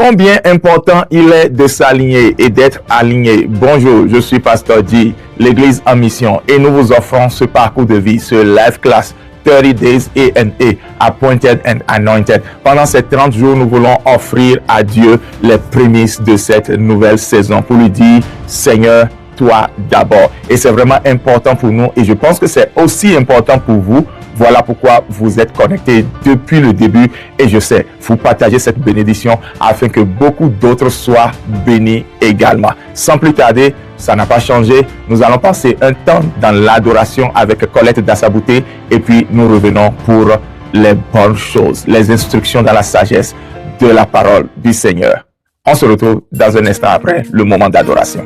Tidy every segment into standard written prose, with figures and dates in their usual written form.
Combien important il est de s'aligner et d'être aligné. Bonjour, je suis Pasteur D, l'Église en mission, et nous vous offrons ce parcours de vie, ce live class 30 Days A&A, Appointed and Anointed. Pendant ces 30 jours, nous voulons offrir à Dieu les prémices de cette nouvelle saison pour lui dire, Seigneur, toi d'abord. Et c'est vraiment important pour nous et je pense que c'est aussi important pour vous. Voilà pourquoi vous êtes connectés depuis le début et je sais, vous partagez cette bénédiction afin que beaucoup d'autres soient bénis également. Sans plus tarder, ça n'a pas changé. Nous allons passer un temps dans l'adoration avec Colette Dassabouté et puis nous revenons pour les bonnes choses, les instructions dans la sagesse de la parole du Seigneur. On se retrouve dans un instant après le moment d'adoration.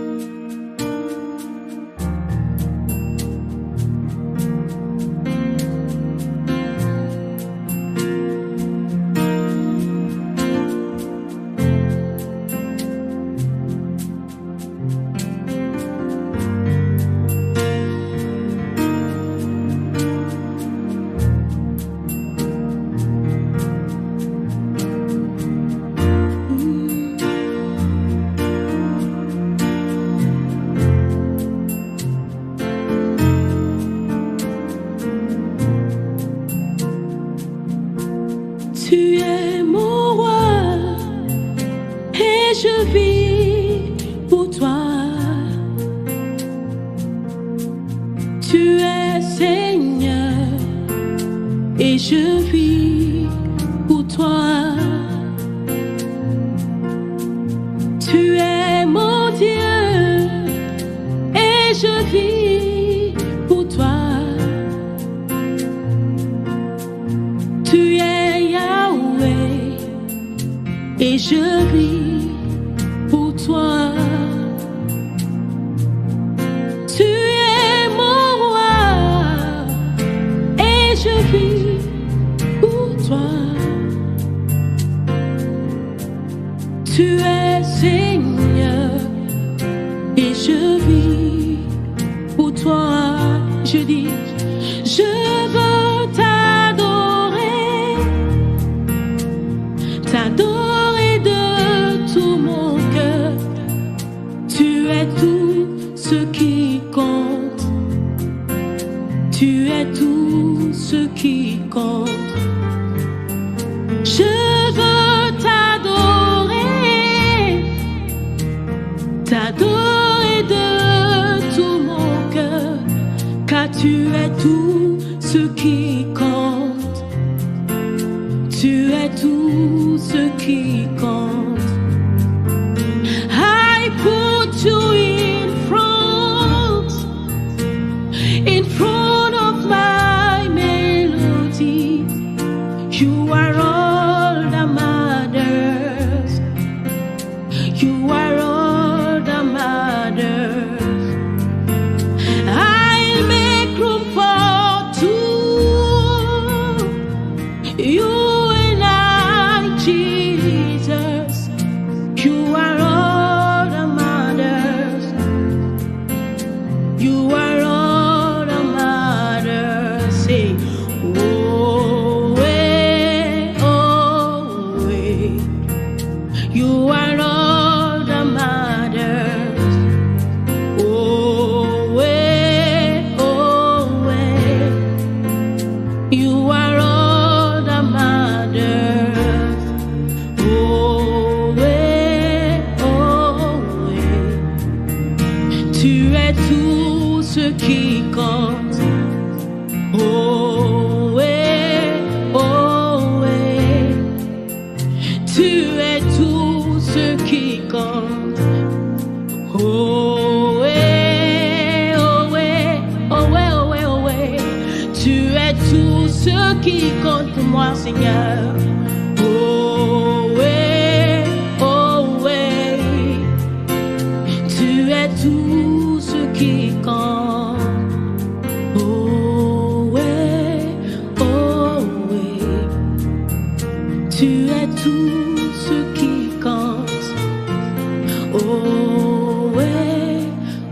Oh, ouais,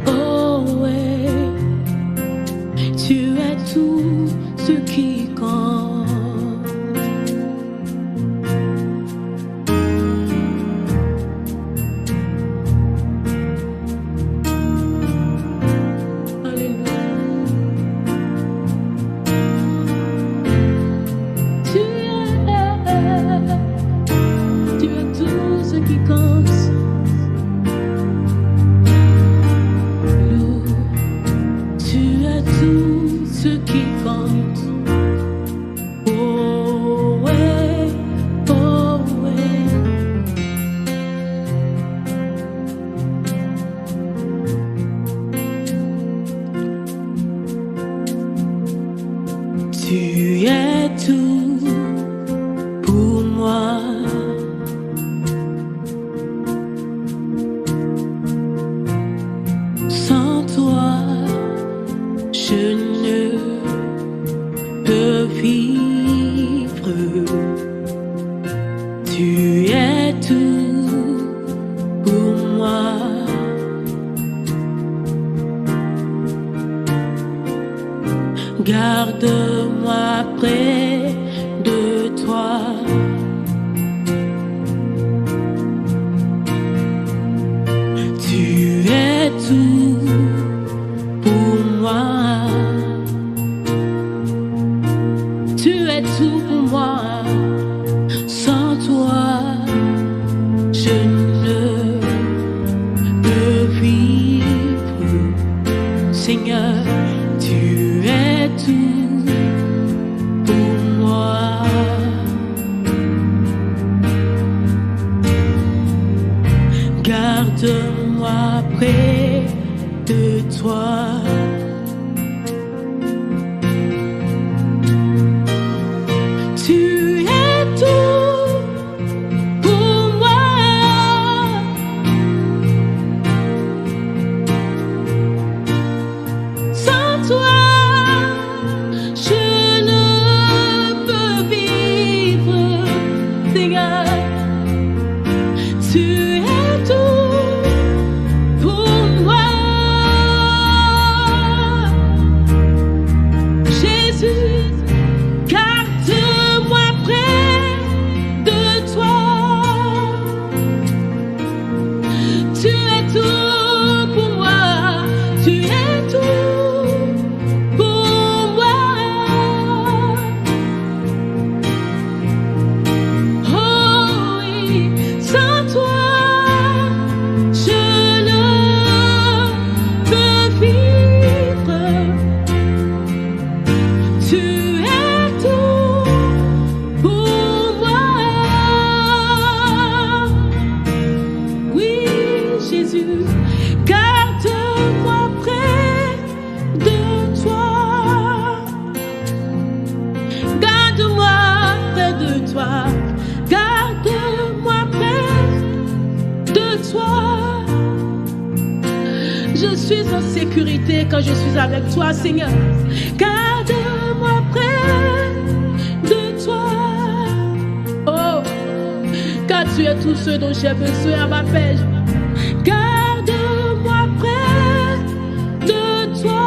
oh. ce qui compte. Tu es tout pour moi. Sans toi, je ne peux vivre. Tu es tout pour moi. Garde-moi près de toi. Tu es tout pour moi. Tu es tout pour moi. Sans toi, je ne peux vivre. Seigneur, tu es tout pour moi. Garde-moi près de toi. Tu es tout pour moi. Sans toi, je ne peux vivre. Seigneur, tu es tout pour moi. Jésus, garde-moi près de toi. Tu es tout pour moi. Tu es tout pour moi. Oh oui, sans toi, je ne peux vivre. Tu es tout pour moi. Oui, Jésus, garde-moi près de toi. Garde-moi près de toi. Garde-moi près de toi. Je suis en sécurité quand je suis avec toi, Seigneur. Garde-moi près de toi. Oh, car tu es tout ce dont j'ai besoin à ma paix. Garde-moi près de toi.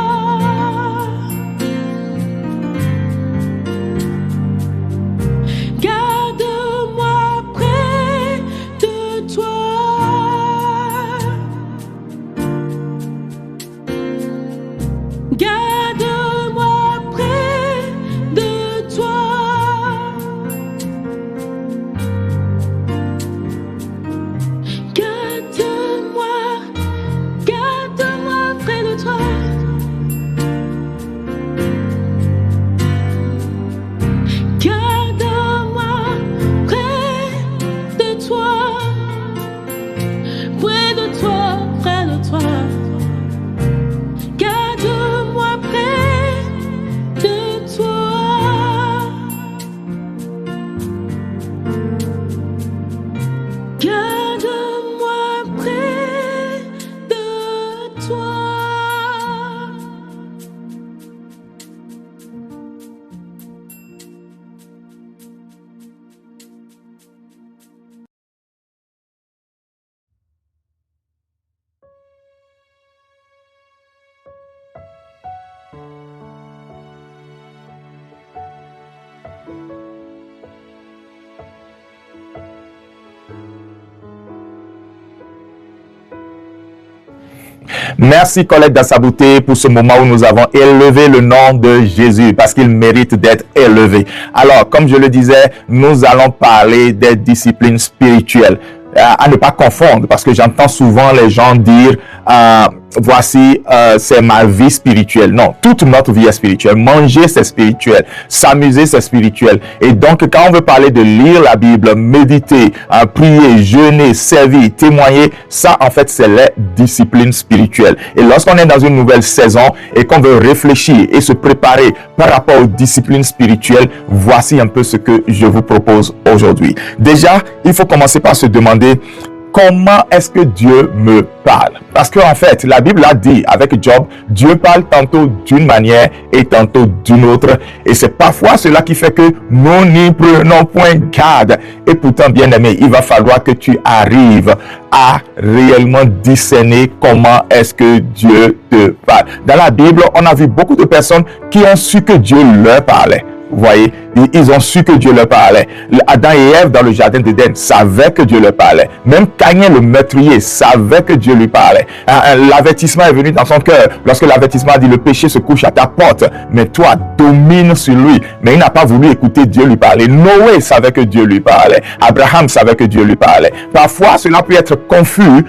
Garde-moi près de toi. Garde-moi près de toi. Garde-moi Merci Colette Dassabouté pour ce moment où nous avons élevé le nom de Jésus parce qu'il mérite d'être élevé. Alors, comme je le disais, nous allons parler des disciplines spirituelles. À ne pas confondre, parce que j'entends souvent les gens dire voici c'est ma vie spirituelle. Non, toute notre vie est spirituelle. Manger c'est spirituel, s'amuser c'est spirituel. Et donc quand on veut parler de lire la Bible, méditer, prier, jeûner, servir, témoigner, ça en fait c'est les disciplines spirituelles. Et lorsqu'on est dans une nouvelle saison et qu'on veut réfléchir et se préparer par rapport aux disciplines spirituelles, voici un peu ce que je vous propose aujourd'hui. Déjà, il faut commencer par se demander comment est-ce que Dieu me parle? Parce qu'en fait, la Bible a dit avec Job, Dieu parle tantôt d'une manière et tantôt d'une autre. Et c'est parfois cela qui fait que nous n'y prenons point garde. Et pourtant, bien aimé, il va falloir que tu arrives à réellement discerner comment est-ce que Dieu te parle. Dans la Bible, on a vu beaucoup de personnes qui ont su que Dieu leur parlait. Vous voyez, ils ont su que Dieu leur parlait. Adam et Ève dans le jardin d'Éden savaient que Dieu leur parlait. Même Caïn le meurtrier savait que Dieu lui parlait. L'avertissement est venu dans son cœur. Lorsque l'avertissement a dit le péché se couche à ta porte, mais toi domine sur lui. Mais il n'a pas voulu écouter Dieu lui parler. Noé savait que Dieu lui parlait. Abraham savait que Dieu lui parlait. Parfois, cela peut être confus.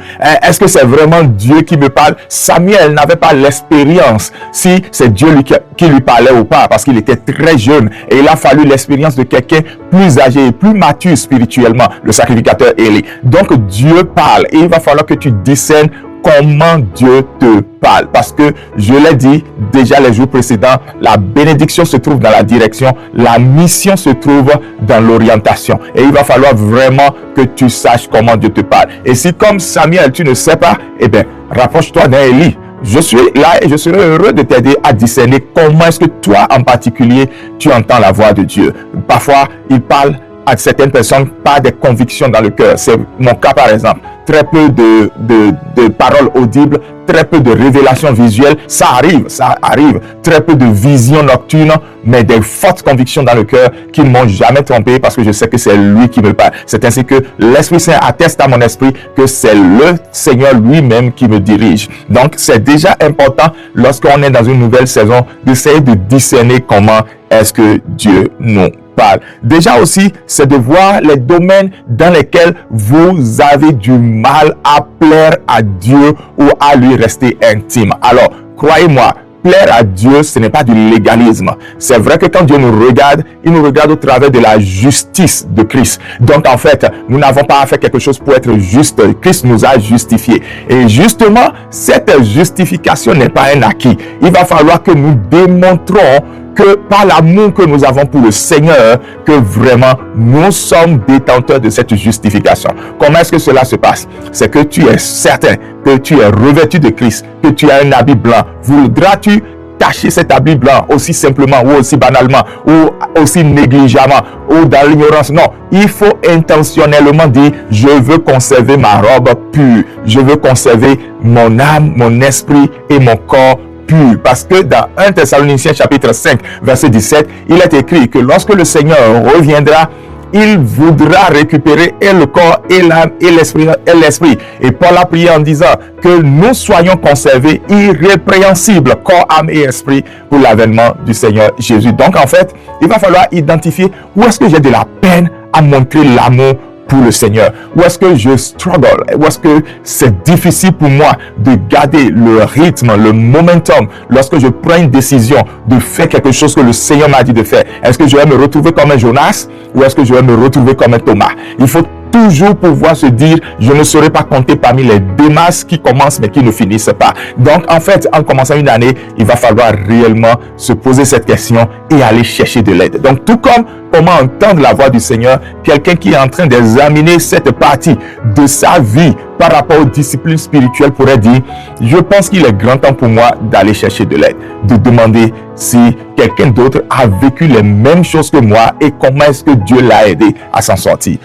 Est-ce que c'est vraiment Dieu qui me parle? Samuel n'avait pas l'expérience si c'est Dieu qui lui parlait ou pas, parce qu'il était très jeune. Et il a fallu l'expérience de quelqu'un plus âgé et plus mature spirituellement, le sacrificateur Élie. Donc Dieu parle et il va falloir que tu discernes comment Dieu te parle. Parce que je l'ai dit déjà les jours précédents, la bénédiction se trouve dans la direction, la mission se trouve dans l'orientation. Et il va falloir vraiment que tu saches comment Dieu te parle. Et si comme Samuel tu ne sais pas, eh bien rapproche-toi d'un Élie. Je suis là et je serai heureux de t'aider à discerner comment est-ce que toi en particulier tu entends la voix de Dieu. Parfois il parle à certaines personnes par des convictions dans le cœur. C'est mon cas par exemple. Très peu de paroles audibles, très peu de révélations visuelles. Ça arrive. Très peu de visions nocturnes, mais des fortes convictions dans le cœur qui ne m'ont jamais trompé parce que je sais que c'est lui qui me parle. C'est ainsi que l'Esprit Saint atteste à mon esprit que c'est le Seigneur lui-même qui me dirige. Donc, c'est déjà important lorsqu'on est dans une nouvelle saison d'essayer de discerner comment est-ce que Dieu nous parle. Déjà aussi, c'est de voir les domaines dans lesquels vous avez du mal à plaire à Dieu ou à lui rester intime. Alors, croyez-moi, plaire à Dieu, ce n'est pas du légalisme. C'est vrai que quand Dieu nous regarde, il nous regarde au travers de la justice de Christ. Donc en fait, nous n'avons pas à faire quelque chose pour être juste. Christ nous a justifiés. Et justement, cette justification n'est pas un acquis. Il va falloir que nous démontrons que par l'amour que nous avons pour le Seigneur, que vraiment nous sommes détenteurs de cette justification. Comment est-ce que cela se passe? C'est que tu es certain que tu es revêtu de Christ, que tu as un habit blanc. Voudras-tu cacher cet habit blanc aussi simplement ou aussi banalement ou aussi négligemment ou dans l'ignorance? Non, il faut intentionnellement dire je veux conserver ma robe pure, je veux conserver mon âme, mon esprit et mon corps pur. Parce que dans 1 Thessaloniciens chapitre 5 verset 17, il est écrit que lorsque le Seigneur reviendra, il voudra récupérer et le corps et l'âme et l'esprit. Et Paul a prié en disant que nous soyons conservés irrépréhensibles, corps, âme et esprit, pour l'avènement du Seigneur Jésus. Donc en fait, il va falloir identifier où est-ce que j'ai de la peine à montrer l'amour pour le Seigneur, où est-ce que je struggle, où est-ce que c'est difficile pour moi de garder le rythme, le momentum lorsque je prends une décision de faire quelque chose que le Seigneur m'a dit de faire. Est-ce que je vais me retrouver comme un Jonas ou est-ce que je vais me retrouver comme un Thomas? Il faut toujours pouvoir se dire je ne serai pas compté parmi les Démas qui commencent mais qui ne finissent pas. Donc en fait, en commençant une année, il va falloir réellement se poser cette question et aller chercher de l'aide. Donc tout comme comment entendre la voix du Seigneur, quelqu'un qui est en train d'examiner cette partie de sa vie par rapport aux disciplines spirituelles pourrait dire je pense qu'il est grand temps pour moi d'aller chercher de l'aide, de demander si quelqu'un d'autre a vécu les mêmes choses que moi et comment est-ce que Dieu l'a aidé à s'en sortir.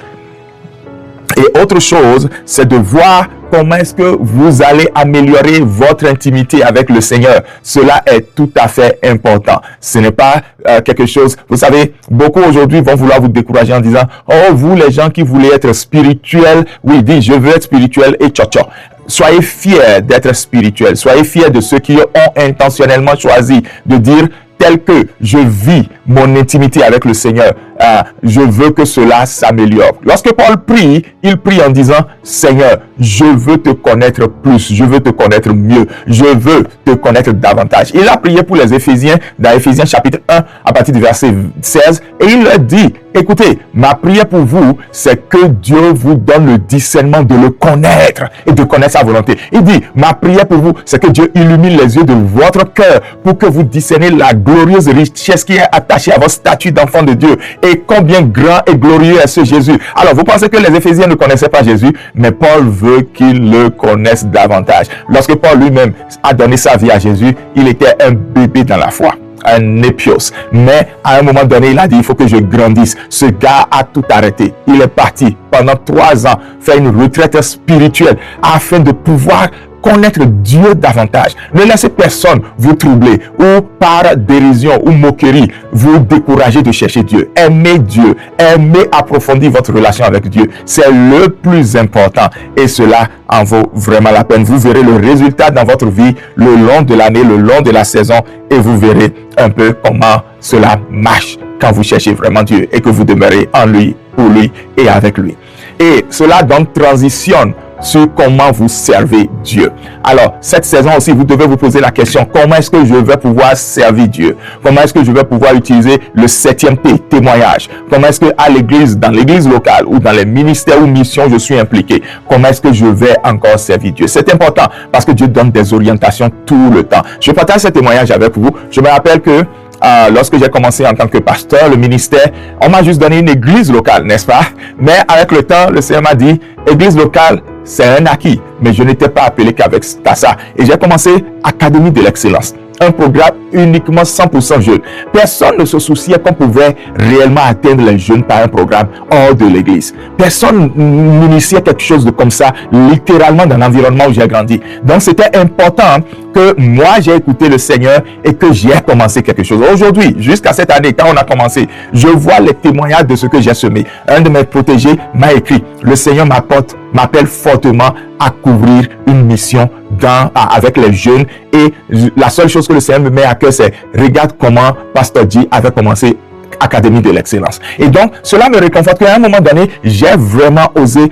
Et autre chose, c'est de voir comment est-ce que vous allez améliorer votre intimité avec le Seigneur. Cela est tout à fait important. Ce n'est pas quelque chose... Vous savez, beaucoup aujourd'hui vont vouloir vous décourager en disant « Oh, vous les gens qui voulez être spirituels, oui, dis, je veux être spirituel et tcho-tcho. » soyez fiers d'être spirituels. Soyez fiers de ceux qui ont intentionnellement choisi de dire tel que je vis mon intimité avec le Seigneur, je veux que cela s'améliore. Lorsque Paul prie, il prie en disant, Seigneur, je veux te connaître plus, je veux te connaître mieux, je veux te connaître davantage. Il a prié pour les Éphésiens, dans Éphésiens chapitre 1, à partir du verset 16, et il leur dit, écoutez, ma prière pour vous, c'est que Dieu vous donne le discernement de le connaître et de connaître sa volonté. Il dit, ma prière pour vous, c'est que Dieu illumine les yeux de votre cœur pour que vous discerniez la glorieuse richesse qui est attachée à votre statut d'enfant de Dieu et combien grand et glorieux est ce Jésus. Alors, vous pensez que les Éphésiens ne connaissaient pas Jésus, mais Paul veut qu'ils le connaissent davantage. Lorsque Paul lui-même a donné sa vie à Jésus, il était un bébé dans la foi, un épios. Mais à un moment donné, il a dit, il faut que je grandisse. Ce gars a tout arrêté. Il est parti pendant 3 ans faire une retraite spirituelle afin de pouvoir connaître Dieu davantage. Ne laissez personne vous troubler ou par dérision ou moquerie vous décourager de chercher Dieu. Aimez Dieu, aimez approfondir votre relation avec Dieu. C'est le plus important et cela en vaut vraiment la peine. Vous verrez le résultat dans votre vie le long de l'année, le long de la saison et vous verrez un peu comment cela marche quand vous cherchez vraiment Dieu et que vous demeurez en lui, pour lui et avec lui. Et cela donc transitionne sur comment vous servez Dieu. Alors, cette saison aussi, vous devez vous poser la question, comment est-ce que je vais pouvoir servir Dieu? Comment est-ce que je vais pouvoir utiliser le 7e P, témoignage? Comment est-ce que à l'église, dans l'église locale ou dans les ministères ou missions je suis impliqué, comment est-ce que je vais encore servir Dieu? C'est important parce que Dieu donne des orientations tout le temps. Je partage ce témoignage avec vous. Je me rappelle que lorsque j'ai commencé en tant que pasteur, le ministère, on m'a juste donné une église locale, n'est-ce pas? Mais avec le temps, le Seigneur m'a dit, église locale, c'est un acquis. Mais je n'étais pas appelé qu'avec ça. Et j'ai commencé Académie de l'excellence. Un programme uniquement 100% jeunes. Personne ne se souciait qu'on pouvait réellement atteindre les jeunes par un programme hors de l'église. Personne n'initiait quelque chose de comme ça, littéralement dans l'environnement où j'ai grandi. Donc c'était important que moi j'ai écouté le Seigneur et que j'ai commencé quelque chose. Aujourd'hui, jusqu'à cette année, quand on a commencé, je vois les témoignages de ce que j'ai semé. Un de mes protégés m'a écrit, le Seigneur m'appelle fortement à couvrir une mission avec les jeunes et la seule chose que le Seigneur me met à cœur, c'est regarde comment Pasteur G avait commencé Académie de l'excellence. Et donc, cela me réconforte qu'à un moment donné, j'ai vraiment osé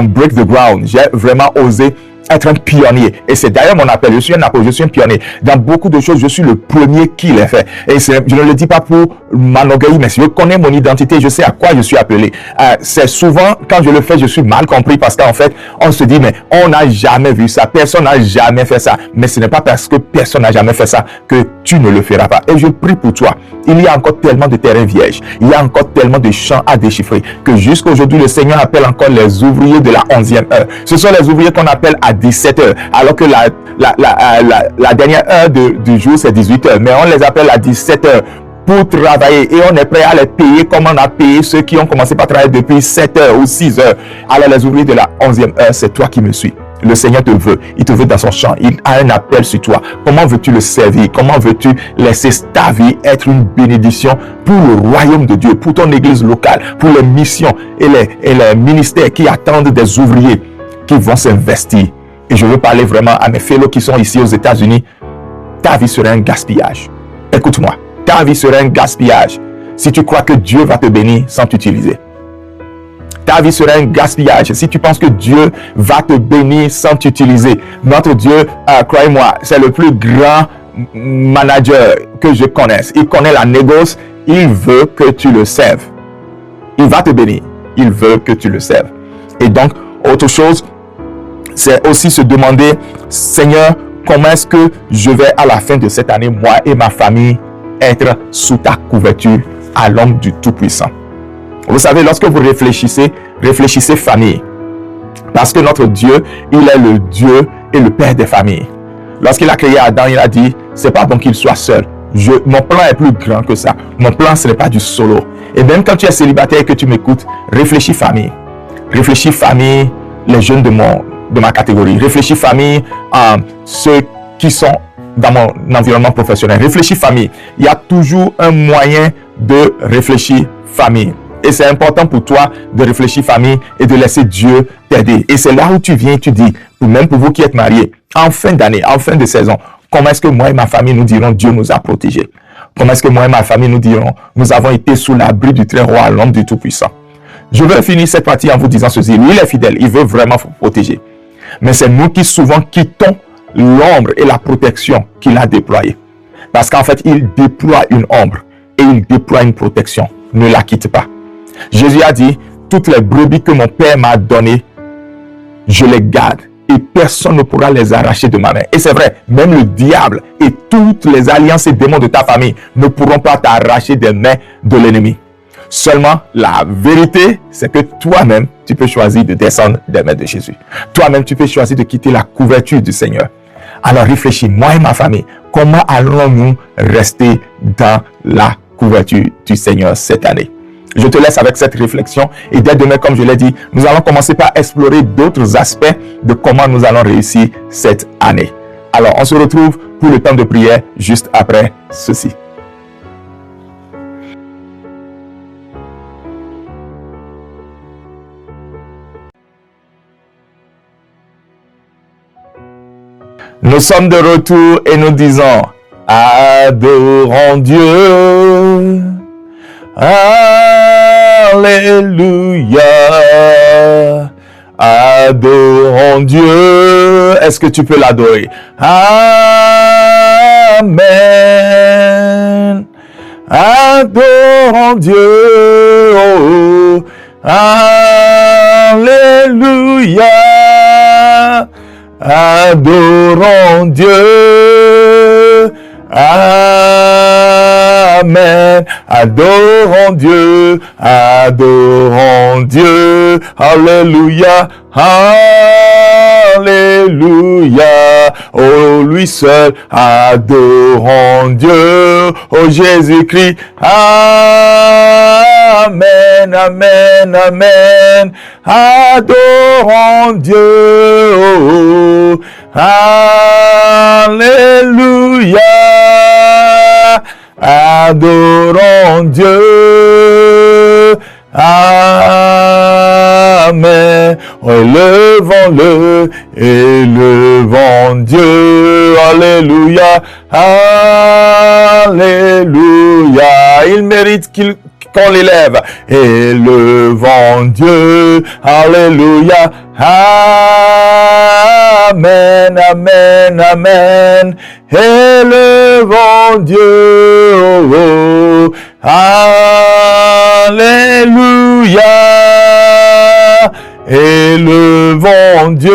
break the ground. J'ai vraiment osé être un pionnier. Et c'est d'ailleurs mon appel. Je suis un apôtre, je suis un pionnier. Dans beaucoup de choses, je suis le premier qui les fait. Et je ne le dis pas pour m'enorgueillir, mais si je connais mon identité, je sais à quoi je suis appelé. C'est souvent, quand je le fais, je suis mal compris parce qu'en fait, on se dit, mais on n'a jamais vu ça. Personne n'a jamais fait ça. Mais ce n'est pas parce que personne n'a jamais fait ça que tu ne le feras pas. Et je prie pour toi. Il y a encore tellement de terrains vierges. Il y a encore tellement de champs à déchiffrer que jusqu'à aujourd'hui, le Seigneur appelle encore les ouvriers de la 11e heure. Ce sont les ouvriers qu'on appelle à 17 heures, alors que la dernière heure du jour, c'est 18 heures. Mais on les appelle à 17 heures pour travailler et on est prêt à les payer comme on a payé ceux qui ont commencé par travailler depuis 7 heures ou 6 heures. Alors les ouvriers de la 11e heure, c'est toi qui me suis. Le Seigneur te veut, il te veut dans son champ, il a un appel sur toi. Comment veux-tu le servir? Comment veux-tu laisser ta vie être une bénédiction pour le royaume de Dieu, pour ton église locale, pour les missions et les ministères qui attendent des ouvriers qui vont s'investir? Et je veux parler vraiment à mes fellows qui sont ici aux États-Unis. Ta vie serait un gaspillage. Écoute-moi, ta vie serait un gaspillage si tu crois que Dieu va te bénir sans t'utiliser. Ta vie serait un gaspillage si tu penses que Dieu va te bénir sans t'utiliser. Notre Dieu, croyez-moi, c'est le plus grand manager que je connaisse. Il connaît la négoce. Il veut que tu le serves. Il va te bénir. Il veut que tu le serves. Et donc, autre chose, c'est aussi se demander, Seigneur, comment est-ce que je vais à la fin de cette année, moi et ma famille, être sous ta couverture à l'ombre du Tout-Puissant. Vous savez, lorsque vous réfléchissez famille. Parce que notre Dieu, il est le Dieu et le Père des familles. Lorsqu'il a créé Adam, il a dit, c'est pas bon qu'il soit seul. Mon plan est plus grand que ça. Mon plan, ce n'est pas du solo. Et même quand tu es célibataire et que tu m'écoutes, réfléchis famille. Réfléchis famille, les jeunes de ma catégorie. Réfléchis famille, ceux qui sont dans mon environnement professionnel. Réfléchis famille. Il y a toujours un moyen de réfléchir famille. Et c'est important pour toi de réfléchir, famille, et de laisser Dieu t'aider. Et c'est là où tu viens, tu dis, même pour vous qui êtes mariés, en fin d'année, en fin de saison, comment est-ce que moi et ma famille nous dirons Dieu nous a protégés? Comment est-ce que moi et ma famille nous dirons nous avons été sous l'abri du très roi, l'homme du Tout-Puissant? Je veux finir cette partie en vous disant ceci. Lui, il est fidèle, il veut vraiment vous protéger. Mais c'est nous qui souvent quittons l'ombre et la protection qu'il a déployée. Parce qu'en fait, il déploie une ombre et il déploie une protection. Ne la quitte pas. Jésus a dit, toutes les brebis que mon Père m'a données, je les garde. Et personne ne pourra les arracher de ma main. Et c'est vrai, même le diable et toutes les alliances et démons de ta famille ne pourront pas t'arracher des mains de l'ennemi. Seulement, la vérité, c'est que toi-même, tu peux choisir de descendre des mains de Jésus. Toi-même, tu peux choisir de quitter la couverture du Seigneur. Alors réfléchis, moi et ma famille, comment allons-nous rester dans la couverture du Seigneur cette année? Je te laisse avec cette réflexion et dès demain, comme je l'ai dit, nous allons commencer par explorer d'autres aspects de comment nous allons réussir cette année. Alors, on se retrouve pour le temps de prière juste après ceci. Nous sommes de retour et nous disons, adorons Dieu. Alléluia. Adorons Dieu. Est-ce que tu peux l'adorer? Amen. Adorons Dieu. Oh. Alléluia. Adorons Dieu. Amen. Adorons Dieu. Adorons Dieu. Alléluia. Alléluia. Oh, lui seul. Adorons Dieu. Oh, Jésus-Christ. Amen. Amen. Amen. Adorons Dieu. Oh, alléluia. Adorons Dieu. Amen. Oh, élevons-le, élevons Dieu. Alléluia. Alléluia. Il mérite qu'on l'élève. Élevons Dieu. Alléluia. Amen, amen, amen. Élevons Dieu. Oh, oh. Alléluia. Élevons Dieu.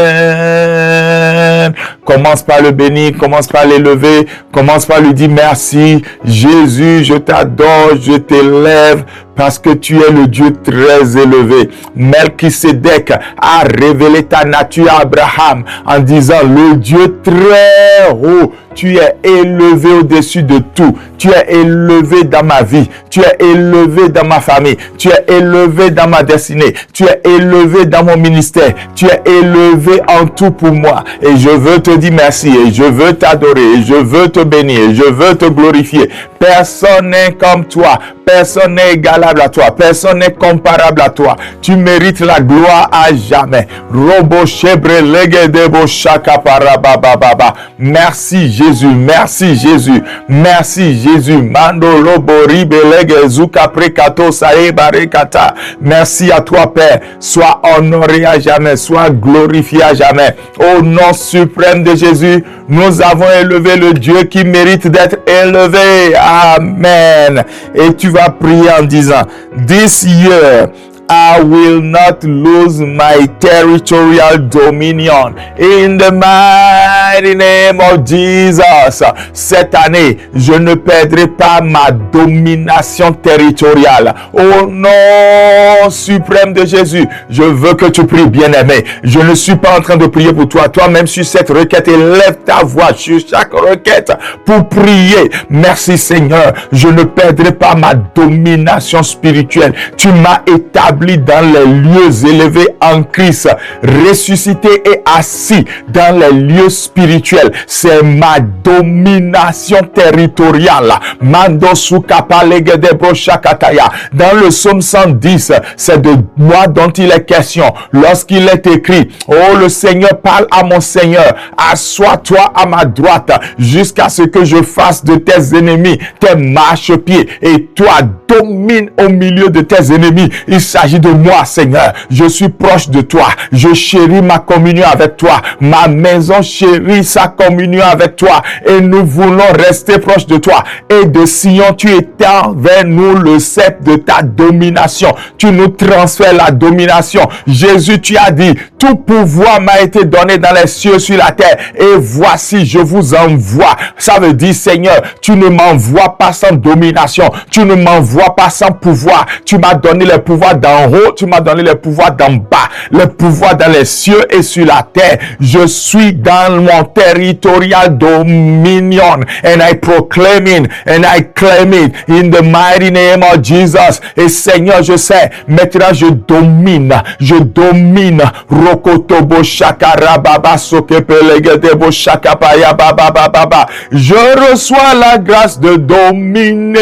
Amen. Commence par le bénir, commence par l'élever, commence par lui dire merci. Jésus, je t'adore, je t'élève parce que tu es le Dieu très élevé. Melchisédek a révélé ta nature à Abraham en disant le Dieu très haut. Tu es élevé au-dessus de tout. Tu es élevé dans ma vie. Tu es élevé dans ma famille. Tu es élevé dans ma destinée. Tu es élevé dans mon ministère. Tu es élevé en tout pour moi. Et je veux te dire merci. Et je veux t'adorer. Et je veux te bénir. Et je veux te glorifier. Personne n'est comme toi. Personne n'est égalable à toi. Personne n'est comparable à toi. Tu mérites la gloire à jamais. Robo shebre legedebo shaka parabababa. Merci Jésus. Merci Jésus. Merci Jésus. Mando lobo ribelege zuka prekato sae barekata. Merci à toi Père. Sois honoré à jamais. Sois glorifié à jamais. Au nom suprême de Jésus, nous avons élevé le Dieu qui mérite d'être élevé. Amen. Et tu vas prier en disant, this year, I will not lose my territorial dominion in the mighty name of Jesus. Cette année, je ne perdrai pas ma domination territoriale. Au nom nom suprême de Jésus, je veux que tu pries, bien-aimé. Je ne suis pas en train de prier pour toi. Toi-même sur cette requête, élève ta voix sur chaque requête pour prier. Merci Seigneur, je ne perdrai pas ma domination spirituelle. Tu m'as établi dans les lieux élevés en Christ, ressuscité et assis dans les lieux spirituels. C'est ma domination territoriale. Mando sukapa legede broshakataya. Dans le psaume 110, c'est de moi dont il est question. Lorsqu'il est écrit, oh le Seigneur parle à mon Seigneur, assois-toi à ma droite jusqu'à ce que je fasse de tes ennemis tes marchepieds, et toi domine au milieu de tes ennemis. Il s'agit de moi, Seigneur. Je suis proche de toi. Je chéris ma communion avec toi. Ma maison chérit sa communion avec toi. Et nous voulons rester proche de toi. Et de Sion, tu étends vers nous le sceptre de ta domination. Tu nous transfères la domination. Jésus, tu as dit, tout pouvoir m'a été donné dans les cieux, sur la terre. Et voici, je vous envoie. Ça veut dire, Seigneur, tu ne m'envoies pas sans domination. Tu ne m'envoies pas sans pouvoir. Tu m'as donné le pouvoir d'en haut. Tu m'as donné le pouvoir d'en bas. Le pouvoir dans les cieux et sur la terre. Je suis dans mon territorial dominion. And I proclaim it. And I claim it. In the mighty name of Jesus. Et Seigneur, je sais, maintenant je domine. Je domine. Rokotobo shakara baba sokepelegedebo shakapaya baba baba. Je reçois la grâce de dominer.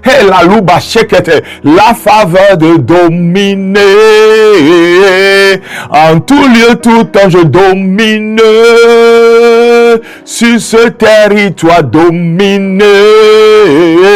Et la louba shekete. La faveur de dominer. En tout lieu, tout temps, je domine. Sur ce territoire dominé.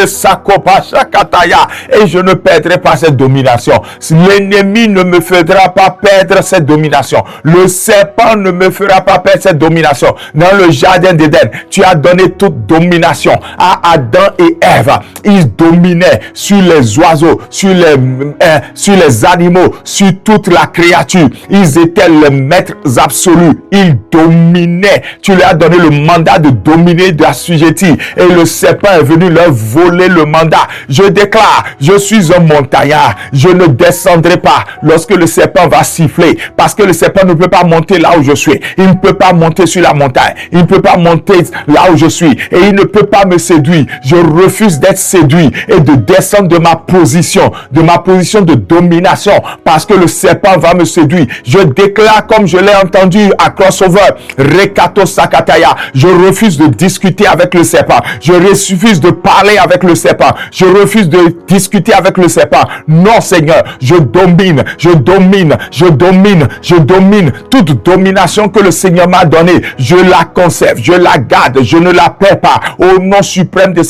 Sakopa shakataya. Et je ne perdrai pas cette domination. L'ennemi ne me fera pas perdre cette domination. Le serpent ne me fera pas perdre cette domination. Dans le jardin d'Éden, tu as donné toute domination à Adam et Ève. Ils dominaient sur les oiseaux, sur les animaux, sur toute la créature. Ils étaient les maîtres absolus. Ils dominaient. Tu leur as donné le mandat de dominer, d'assujettir. Et le serpent est venu leur voler le mandat. Je déclare, je suis un montagnard. Je ne descendrai pas lorsque le serpent va siffler. Parce que le serpent ne peut pas monter là où je suis. Il ne peut pas monter sur la montagne. Il ne peut pas monter là où je suis. Et il ne peut pas me séduire. Je refuse d'être séduit et de descendre de ma position de domination. Parce que le serpent va me séduire. Je déclare, comme je l'ai entendu à Crossover, Rekato Sakataya, je refuse de discuter avec le serpent. Je refuse de parler avec le serpent. Je refuse de discuter avec le serpent. Non, Seigneur, je domine, je domine, je domine, je domine. Toute domination que le Seigneur m'a donnée, je la conserve, je la garde, je ne la perds pas. Au nom suprême de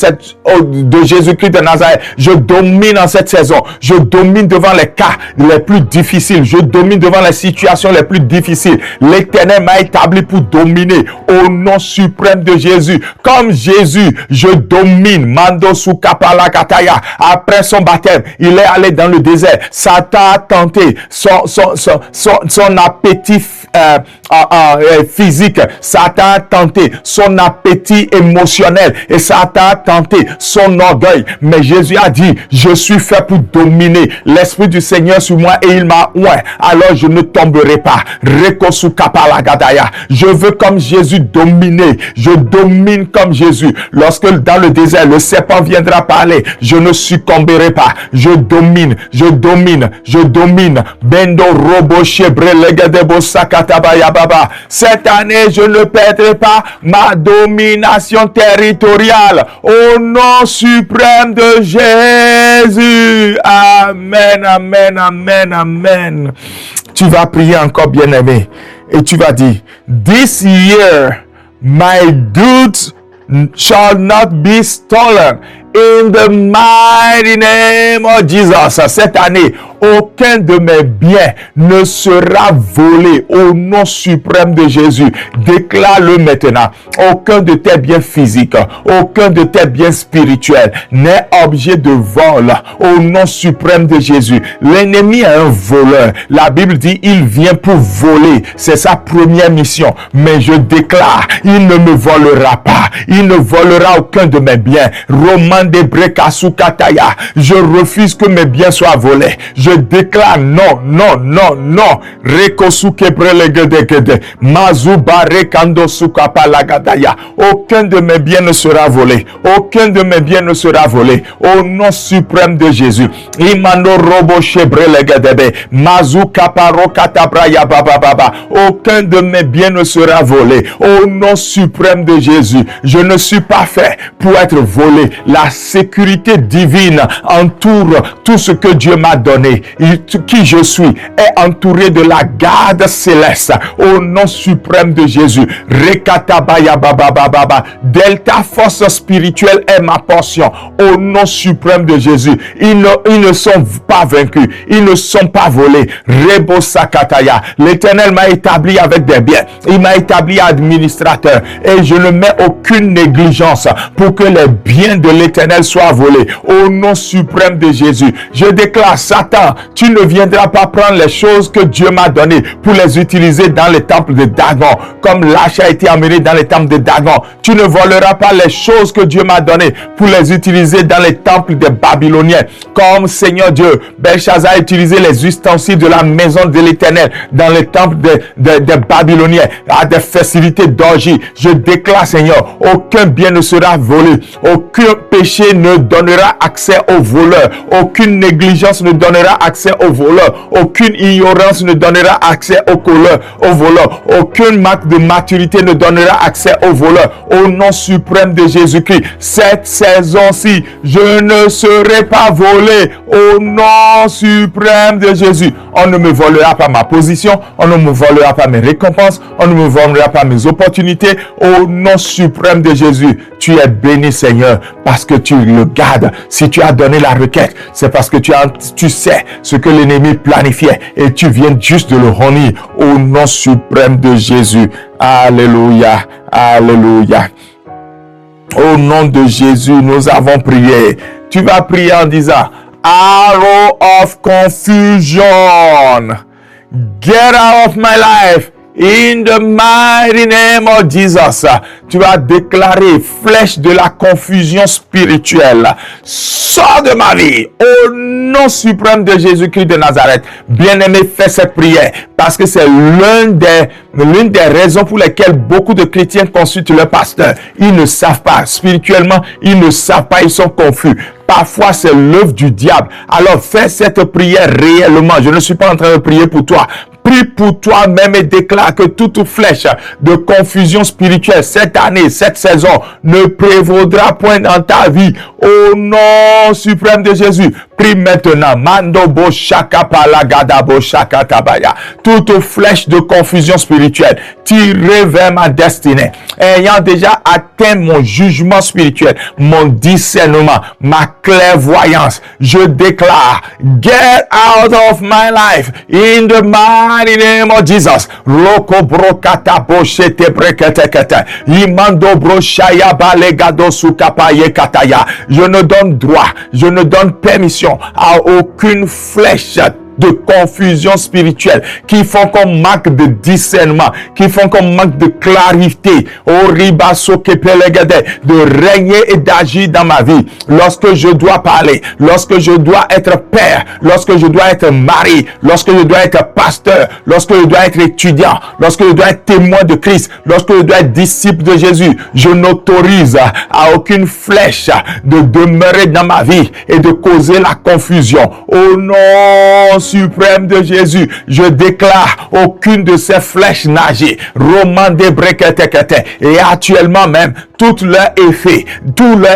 Jésus-Christ de Nazareth, je domine en cette saison. Je domine devant les cas les plus difficiles. Je domine devant les situations les plus difficiles. L'Éternel m'a établi pour dominer. Au nom suprême de Jésus. Comme Jésus, je domine. Mando sukapala kataya. Après son baptême, il est allé dans le désert. Satan a tenté son appétit physique. Satan a tenté son appétit émotionnel. Et Satan a tenté son orgueil. Mais Jésus a dit, je suis fait pour dominer. L'Esprit du Seigneur sur moi et il m'a oint. Alors je ne tomberai pas. Je veux comme Jésus dominer. Je domine comme Jésus. Lorsque dans le désert, le serpent viendra parler, je ne succomberai pas. Je domine, je domine, je domine. Bendo robo shebre legedebo sakatabaya baba. Cette année, je ne perdrai pas ma domination territoriale. Au nom suprême de Jésus. Amen, amen, amen, amen. Tu vas prier encore, bien-aimé. Et tu vas dire, this year, my goods shall not be stolen. In the mighty name of Jesus. Cette année, aucun de mes biens ne sera volé au nom suprême de Jésus. Déclare-le maintenant. Aucun de tes biens physiques, aucun de tes biens spirituels n'est objet de vol au nom suprême de Jésus. L'ennemi est un voleur. La Bible dit, il vient pour voler. C'est sa première mission. Mais je déclare, il ne me volera pas. Il ne volera aucun de mes biens. Romains Romande Brekasukataya. Je refuse que mes biens soient volés. Je déclare non, non, non, non. Rekosuke Brelegedegede. Mazubare Kando Sukapalagadaya. Aucun de mes biens ne sera volé. Aucun de mes biens ne sera volé. Au nom suprême de Jésus. Imano Robo Shebrelegedebe. Mazukaparo Katabraya Baba Baba. Aucun de mes biens ne sera volé. Au nom suprême de Jésus. Je ne suis pas fait pour être volé. La sécurité divine entoure tout ce que Dieu m'a donné. Qui je suis est entouré de la garde céleste. Au nom suprême de Jésus. Rekatabaya Baba Baba. Delta force spirituelle est ma portion. Au nom suprême de Jésus. Ils ne sont pas vaincus. Ils ne sont pas volés. Rebo Sakataya. L'Éternel m'a établi avec des biens. Il m'a établi administrateur. Et je ne mets aucune négligence pour que les biens de l'Éternel soient volés. Au nom suprême de Jésus. Je déclare, Satan, tu ne viendras pas prendre les choses que Dieu m'a données pour les utiliser dans les temples de Dagon. Comme l'âge a été emmené dans les temples de Dagon. Tu ne voleras pas les choses que Dieu m'a données pour les utiliser dans les temples des Babyloniens. Comme Seigneur Dieu, Belshazzar a utilisé les ustensiles de la maison de l'Éternel dans les temples des Babyloniens à des festivités d'orgie. Je déclare, Seigneur, aucun bien ne sera volé. Aucun péché ne donnera accès aux voleurs. Aucune négligence ne donnera accès aux voleurs. Aucune ignorance ne donnera accès aux voleurs. Aucun manque de maturité ne donnera accès aux voleurs. Au nom suprême de Jésus-Christ, cette saison-ci, je ne serai pas volé. Au nom suprême de Jésus, on ne me volera pas ma position, on ne me volera pas mes récompenses, on ne me volera pas mes opportunités. Au nom suprême de Jésus, tu es béni, Seigneur, parce que tu le gardes. Si tu as donné la requête, c'est parce que tu sais ce que l'ennemi planifiait et tu viens juste de le honir. Au nom suprême de Jésus. Alléluia. Alléluia. Au nom de Jésus, nous avons prié. Tu vas prier en disant, arrow of confusion, get out of my life. In the mighty name of Jesus. Tu vas déclarer, flèche de la confusion spirituelle, sors de ma vie au nom suprême de Jésus-Christ de Nazareth. Bien-aimé, fais cette prière parce que c'est l'une des raisons pour lesquelles beaucoup de chrétiens consultent le pasteur. Ils ne savent pas spirituellement, ils ne savent pas, ils sont confus. Parfois, c'est l'œuvre du diable. Alors, fais cette prière réellement. Je ne suis pas en train de prier pour toi. Prie pour toi-même et déclare que toute flèche de confusion spirituelle cette année, cette saison, ne prévaudra point dans ta vie. Au nom suprême de Jésus, prie maintenant. Mando bo shaka palagada bo shaka tabaya. Toute flèche de confusion spirituelle tirée vers ma destinée, ayant déjà atteint mon jugement spirituel, mon discernement, ma clairvoyance, je déclare, get out of my life in the mighty name of Jesus. Roko brokata boshete breketekete. Imando broshaya balegado sukapaye kataya. Je ne donne droit, je ne donne permission à aucune flèche de confusion spirituelle qui font qu'on manque de discernement, qui font qu'on manque de clarité, de régner et d'agir dans ma vie. Lorsque je dois parler, lorsque je dois être père, lorsque je dois être mari, lorsque je dois être pasteur, lorsque je dois être étudiant, lorsque je dois être témoin de Christ, lorsque je dois être disciple de Jésus, je n'autorise à aucune flèche de demeurer dans ma vie et de causer la confusion. Au nom suprême de Jésus, je déclare aucune de ces flèches nager. Roman de breketekete. Et actuellement même, tout leur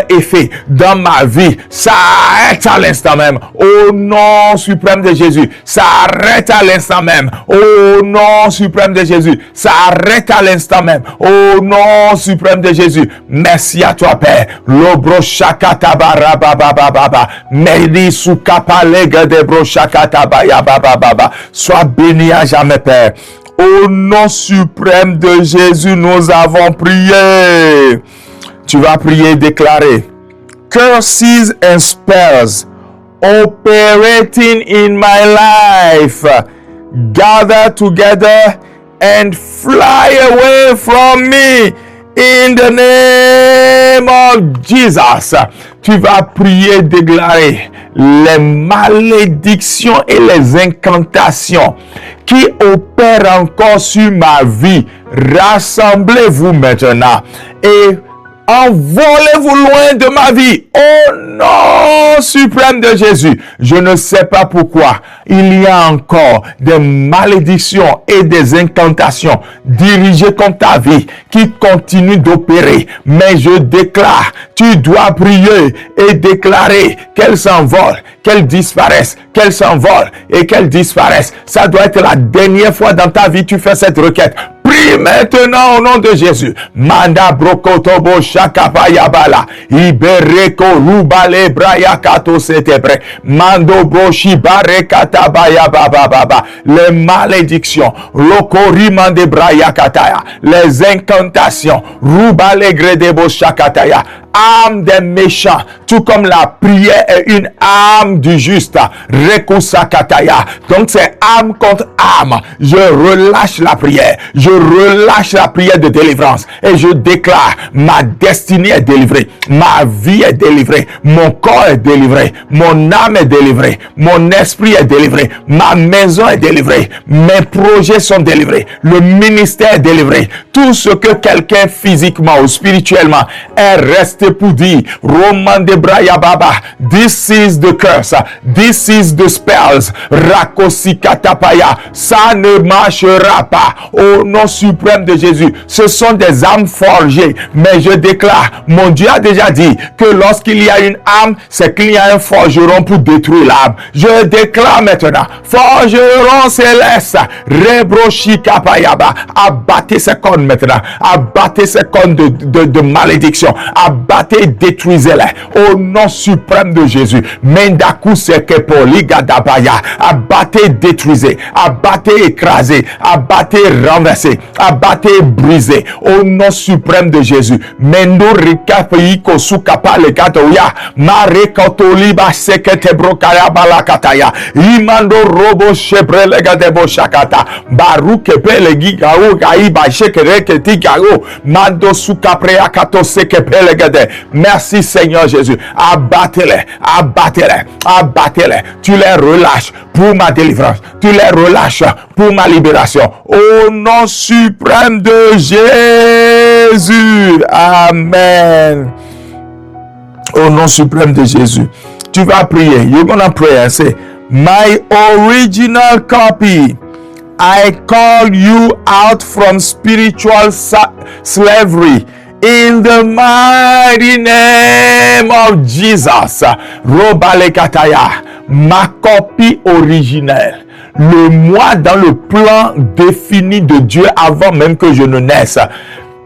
effet dans ma vie s'arrête à l'instant même. Au nom suprême de Jésus, ça arrête à l'instant même. Au nom suprême de Jésus, ça arrête à l'instant même. Au nom suprême de Jésus, merci à toi, Père. Lobro shakata barababababa. Meri sukapa lega de bro shakata baya baba. Sois béni à jamais, Père. Au nom suprême de Jésus, nous avons prié. Tu vas prier et déclarer. Curses and spells operating in my life, gather together and fly away from me in the name of Jesus. tu vas prier, déclarer les malédictions et les incantations qui opèrent encore sur ma vie. Rassemblez-vous maintenant et envolez-vous loin de ma vie. Au nom suprême de Jésus. Je ne sais pas pourquoi il y a encore des malédictions et des incantations dirigées contre ta vie qui continuent d'opérer. Mais je déclare, tu dois prier et déclarer qu'elles s'envolent, qu'elles disparaissent, qu'elles s'envolent et qu'elles disparaissent. Ça doit être la dernière fois dans ta vie que tu fais cette requête. Prie maintenant au nom de Jésus. Manda brokotobo shakapayabala. Ibereko rubale brayakato setebre. Mando broshi barekata bayabababa. Les malédictions. Lokorimande brayakataya. Les incantations. Rubale gredebo shakataya. Âme des méchants, tout comme la prière est une âme du juste. Rekusakataya. Donc c'est âme contre âme. Je relâche la prière. Je relâche la prière de délivrance. Et je déclare, ma destinée est délivrée. Ma vie est délivrée. Mon corps est délivré. Mon âme est délivrée. Mon esprit est délivré. Ma maison est délivrée. Mes projets sont délivrés. Le ministère est délivré. Tout ce que quelqu'un physiquement ou spirituellement est resté pour dire, Roman de Braya Baba, this is the curse, this is the spells, Rakosikatapaya, ça ne marchera pas au nom suprême de Jésus. Ce sont des âmes forgées, mais je déclare, mon Dieu a déjà dit que lorsqu'il y a une âme, c'est qu'il y a un forgeron pour détruire l'âme. Je déclare maintenant, forgeron céleste, Rebroshikapayaba, abattez ces cornes maintenant, abattez ces cornes de malédiction, abattez, détruisez-les au nom suprême de Jésus. Mendaku sekepoli-gadabaya, abattez, détruisez, abattez, écrasez, abattez, renversez, abattez, brisez au nom suprême de Jésus. Mendo rikafiko sukapa le gatoya, mare kotoliba sekete brokaya balakataya, imando robo shebre le gadebo shakata, baruke pele gigao gaiba shekere ketigao, mando sukaprea kato sekepe le gade. Merci Seigneur Jésus. Abattez-les, abattez-les, abattez-les. Tu les relâches pour ma délivrance. Tu les relâches pour ma libération. Au nom suprême de Jésus. Amen. Au nom suprême de Jésus. Tu vas prier. You're gonna pray and say, my original copy, I call you out from spiritual slavery. In the mighty name of Jesus. Robalekataya. Ma copie originelle. Le moi dans le plan défini de Dieu avant même que je ne naisse.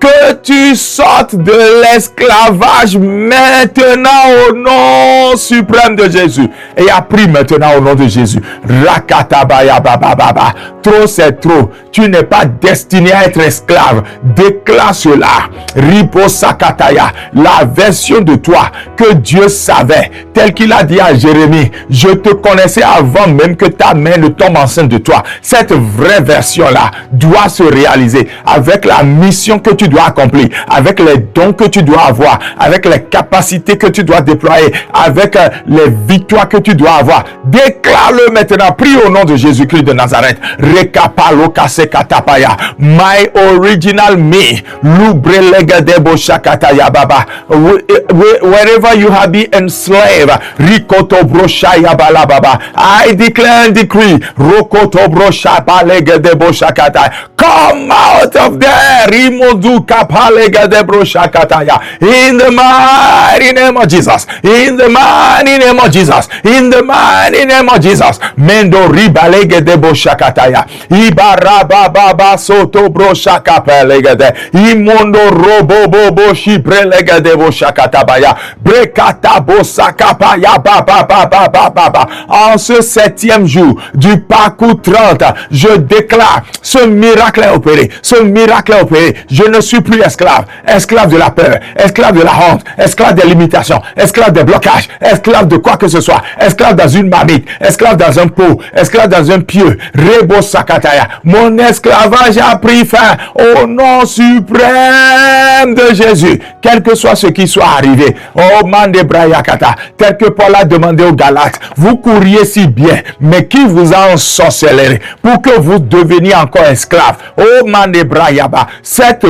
Que tu sortes de l'esclavage maintenant au nom suprême de Jésus. Et a pris maintenant au nom de Jésus. Rakatabaya bababa. Trop c'est trop. Tu n'es pas destiné à être esclave. Déclare cela. Riposakataya. La version de toi que Dieu savait. Tel qu'il a dit à Jérémie. Je te connaissais avant même que ta mère ne tombe enceinte de toi. Cette vraie version-là doit se réaliser avec la mission que tu dois accomplir, avec les dons que tu dois avoir, avec les capacités que tu dois déployer, avec les victoires que tu dois avoir. Déclare-le maintenant. Prie au nom de Jésus-Christ de Nazareth. Rekapalokasekatapaya. My original me. Lubrelegedebo shakataya baba. Wherever you have been enslaved, Rikotobrosha bala baba. I declare and decree, Rokotobrosha balegedebo shakataya. Come out of there. Rimodu kapalegedebo shakataya. In the mighty name of Jesus. In the mighty name of Jesus. In the mighty name of Jesus. Mendo ribalegedebo shakataya. Ibaraba baba soto brosha kapalegede. Imondo robo bobo shiprelegedebo shakatabaya. Brekata bosakapaya baba baba baba. En ce 7e jour du parcours 30, je déclare ce miracle est opéré. Ce miracle est opéré. Je ne suis suis plus esclave. Esclave de la peur, esclave de la honte, esclave des limitations, esclave des blocages, esclave de quoi que ce soit, esclave dans une marmite, esclave dans un pot, esclave dans un pieu. Rebo Sakataya. Mon esclavage a pris fin au nom suprême de Jésus. Quel que soit ce qui soit arrivé. Oh, Mande Brayakata. Tel que Paul a demandé aux Galates. Vous courriez si bien, mais qui vous a ensorcelé pour que vous deveniez encore esclaves. Oh, Mande Brayaba. Cette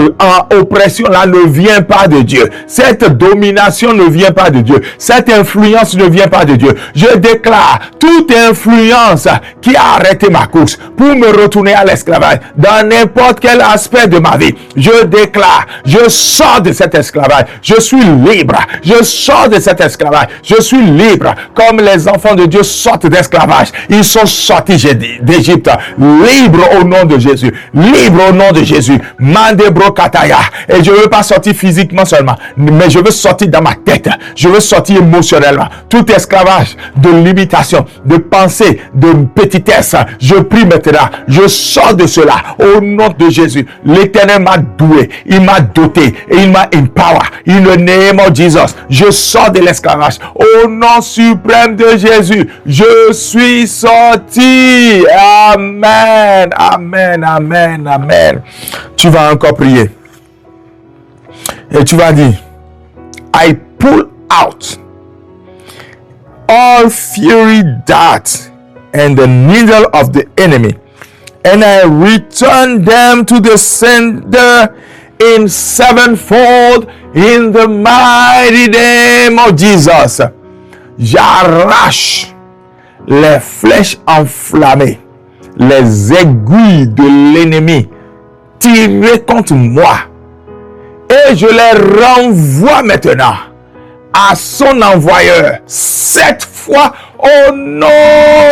oppression-là ne vient pas de Dieu. Cette domination ne vient pas de Dieu. Cette influence ne vient pas de Dieu. Je déclare toute influence qui a arrêté ma course pour me retourner à l'esclavage dans n'importe quel aspect de ma vie. Je déclare, je sors de cet esclavage. Je suis libre. Je sors de cet esclavage. Je suis libre. Comme les enfants de Dieu sortent d'esclavage. Ils sont sortis d'Égypte. Libre au nom de Jésus. Libre au nom de Jésus. Mandebro Kataya. Et je ne veux pas sortir physiquement seulement, mais je veux sortir dans ma tête. Je veux sortir émotionnellement. Tout esclavage de limitation, de pensée, de petitesse, je prie maintenant. Je sors de cela au nom de Jésus. L'Éternel m'a doué, il m'a doté et il m'a empower. In the name of Jesus. Je sors de l'esclavage au nom suprême de Jésus. Je suis sorti. Amen. Amen. Amen. Amen. Tu vas encore prier. Et tu vas dire, I pull out all fury darts and the needle of the enemy, and I return them to the sender in sevenfold in the mighty name of Jesus. J'arrache les flèches enflammées, les aiguilles de l'ennemi tirées contre moi, et je les renvoie maintenant à son envoyeur, 7 fois au nom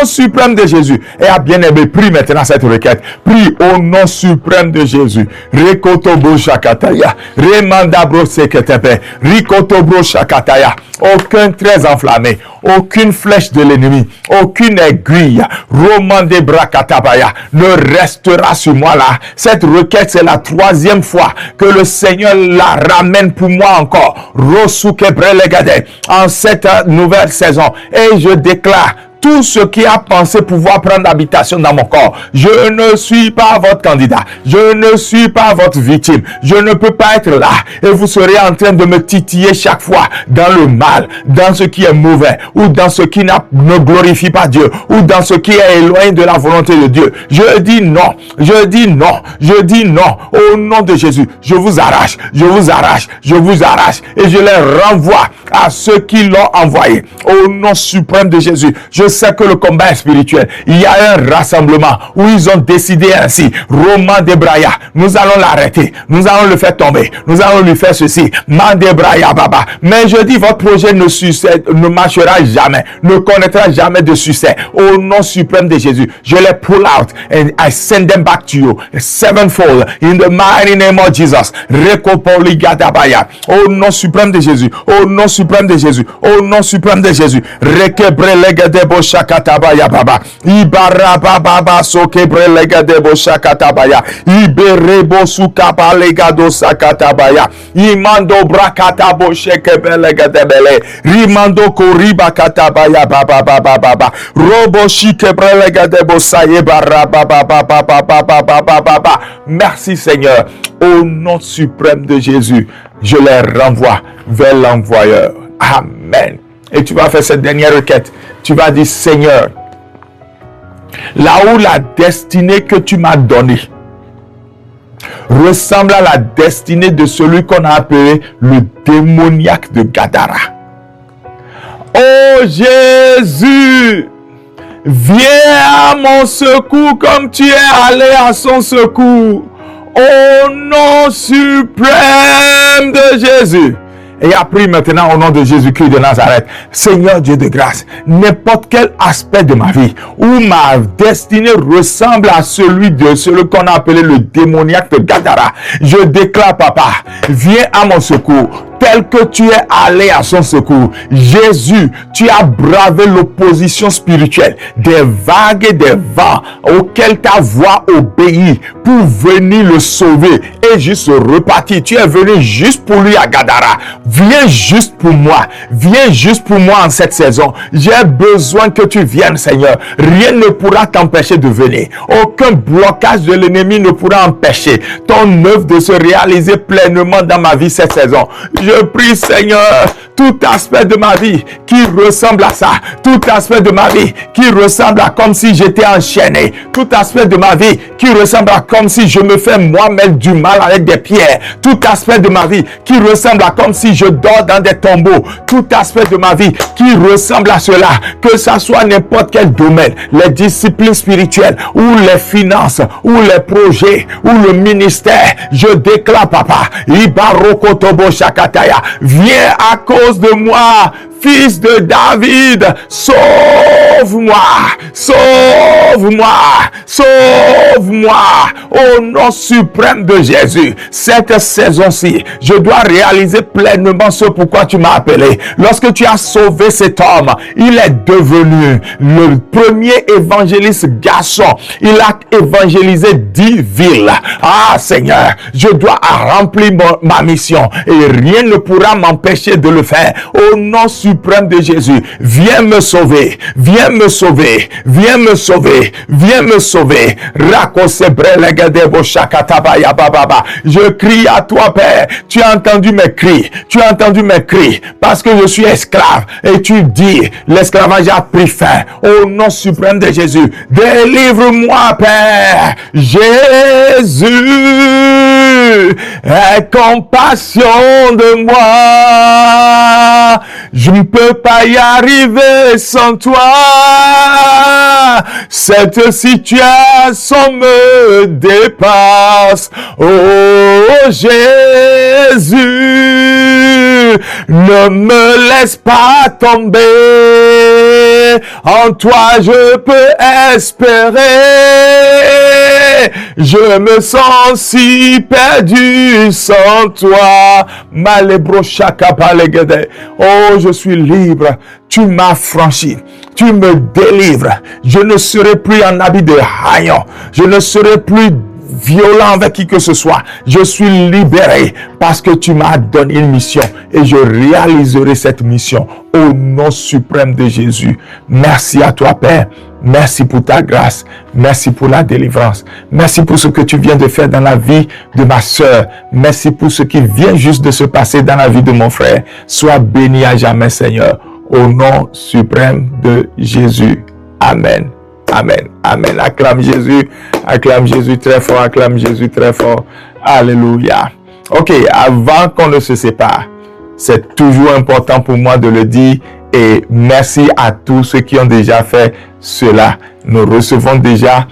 suprême de Jésus. Et à bien-aimé, prie maintenant cette requête. Prie au nom suprême de Jésus. Rekotobo Shakataya. Remandabro Seketepe. Rikotobro Shakataya. Aucun trait enflammé, aucune flèche de l'ennemi, aucune aiguille, Romande Brakatabaya, ne restera sur moi là. Cette requête, c'est la 3e fois que le Seigneur la ramène pour moi encore. Rosuke Brelegade, en cette nouvelle saison. Et je déclare, tout ce qui a pensé pouvoir prendre habitation dans mon corps, je ne suis pas votre candidat, je ne suis pas votre victime, je ne peux pas être là et vous serez en train de me titiller chaque fois dans le mal, dans ce qui est mauvais ou dans ce qui ne glorifie pas Dieu ou dans ce qui est éloigné de la volonté de Dieu. Je dis non, je dis non, je dis non au nom de Jésus. Je vous arrache, je vous arrache, je vous arrache et je les renvoie à ceux qui l'ont envoyé au nom suprême de Jésus. Je sais que le combat est spirituel. Il y a un rassemblement où ils ont décidé ainsi. Roman de Braya, nous allons l'arrêter. Nous allons le faire tomber. Nous allons lui faire ceci. Mande Braya Baba. Mais je dis, votre projet ne marchera jamais, ne connaîtra jamais de succès. Au nom suprême de Jésus, je les pull out and I send them back to you. Sevenfold in the mighty name of Jesus. Rekopoli Gadabaya. Au nom suprême de Jésus. Au nom suprême de Jésus. Au nom suprême de Jésus. Rekebrelegadebo Shakatabaya Baba. Ibara Baba Sokebrelegade Shakatabaya. Iberebo Sukapa Legado Sakatabaya. Imando Brakatabo Shekebelegadebele. Rimando Koriba Katabaya Baba Baba Baba. Robo Shikebrelegade Sayebara Baba Baba Baba Baba Baba. Merci Seigneur. Au nom suprême de Jésus, je les renvoie vers l'envoyeur. Amen. Et tu vas faire cette dernière requête. Tu vas dire, Seigneur, là où la destinée que tu m'as donnée ressemble à la destinée de celui qu'on a appelé le démoniaque de Gadara. Oh Jésus, viens à mon secours comme tu es allé à son secours. Au nom suprême de Jésus. et a pris maintenant au nom de Jésus-Christ de Nazareth. Seigneur Dieu de grâce, n'importe quel aspect de ma vie où ma destinée ressemble à celui qu'on a appelé le démoniaque de Gadara, je déclare, papa, viens à mon secours. Tel que tu es allé à son secours. Jésus, tu as bravé l'opposition spirituelle, des vagues et des vents auxquels ta voix obéit pour venir le sauver et juste repartir. Tu es venu juste pour lui à Gadara. Viens juste pour moi. Viens juste pour moi en cette saison. J'ai besoin que tu viennes, Seigneur. Rien ne pourra t'empêcher de venir. Aucun blocage de l'ennemi ne pourra empêcher ton œuvre de se réaliser pleinement dans ma vie cette saison. Je prie, Seigneur, tout aspect de ma vie qui ressemble à ça, tout aspect de ma vie qui ressemble à comme si j'étais enchaîné, tout aspect de ma vie qui ressemble à comme si je me fais moi-même du mal avec des pierres, tout aspect de ma vie qui ressemble à comme si je dors dans des tombeaux, tout aspect de ma vie qui ressemble à cela, que ça soit n'importe quel domaine, les disciplines spirituelles ou les finances ou les projets ou le ministère, je déclare, papa, Ibarokotobo Shakataya, viens à cause de moi, fils de David, sauve-moi, sauve-moi, sauve-moi, au nom suprême de Jésus. Cette saison-ci, je dois réaliser pleinement ce pourquoi tu m'as appelé. Lorsque tu as sauvé cet homme, il est devenu le premier évangéliste garçon. Il a évangélisé 10 villes. Ah Seigneur, je dois remplir ma mission et rien ne pourra m'empêcher de le faire. Au nom suprême de Jésus, viens me sauver, viens me sauver, viens me sauver, viens me sauver. Je crie à toi, Père. Tu as entendu mes cris, tu as entendu mes cris, parce que je suis esclave. Et tu dis, l'esclavage a pris fin. Au nom suprême de Jésus, délivre-moi, Père. Jésus, aie compassion de moi. Je ne peux pas y arriver sans toi. Cette situation me dépasse. Oh Jésus, ne me laisse pas tomber. En toi je peux espérer. Je me sens si perdu sans toi. Oh, je suis libre. Tu m'as franchi. Tu me délivres. Je ne serai plus en habit de haillon. Je ne serai plus violent avec qui que ce soit. Je suis libéré parce que tu m'as donné une mission et je réaliserai cette mission au nom suprême de Jésus. Merci à toi, Père. Merci pour ta grâce. Merci pour la délivrance. Merci pour ce que tu viens de faire dans la vie de ma sœur. Merci pour ce qui vient juste de se passer dans la vie de mon frère. Sois béni à jamais, Seigneur. Au nom suprême de Jésus. Amen. Amen. Amen. Acclame Jésus très fort. Acclame Jésus très fort. Alléluia. Ok, avant qu'on ne se sépare, c'est toujours important pour moi de le dire et merci à tous ceux qui ont déjà fait cela. Nous recevons déjà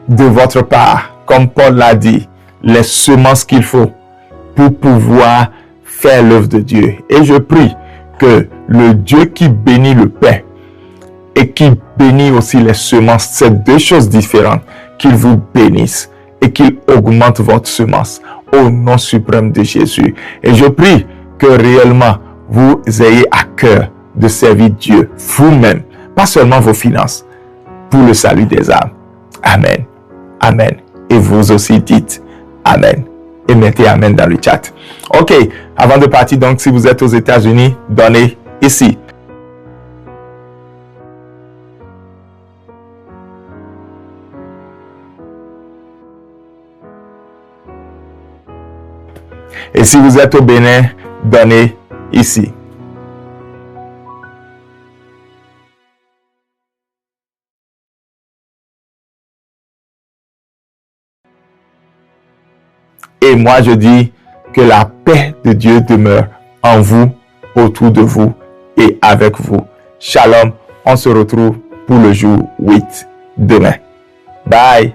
de votre part, comme Paul l'a dit, les semences qu'il faut pour pouvoir faire l'œuvre de Dieu. Et je prie que le Dieu qui bénit le pain et qui bénit aussi les semences, c'est deux choses différentes, qu'il vous bénisse et qu'il augmente votre semence au nom suprême de Jésus. Et je prie que réellement vous ayez à cœur de servir Dieu vous-même, pas seulement vos finances, pour le salut des âmes. Amen. Amen. Et vous aussi dites Amen. Et mettez Amen dans le chat. Ok, avant de partir, donc, si vous êtes aux États-Unis, donnez ici. Et si vous êtes au Bénin, donnez ici. Et moi, je dis que la paix de Dieu demeure en vous, autour de vous et avec vous. Shalom, on se retrouve pour le jour 8 demain. Bye.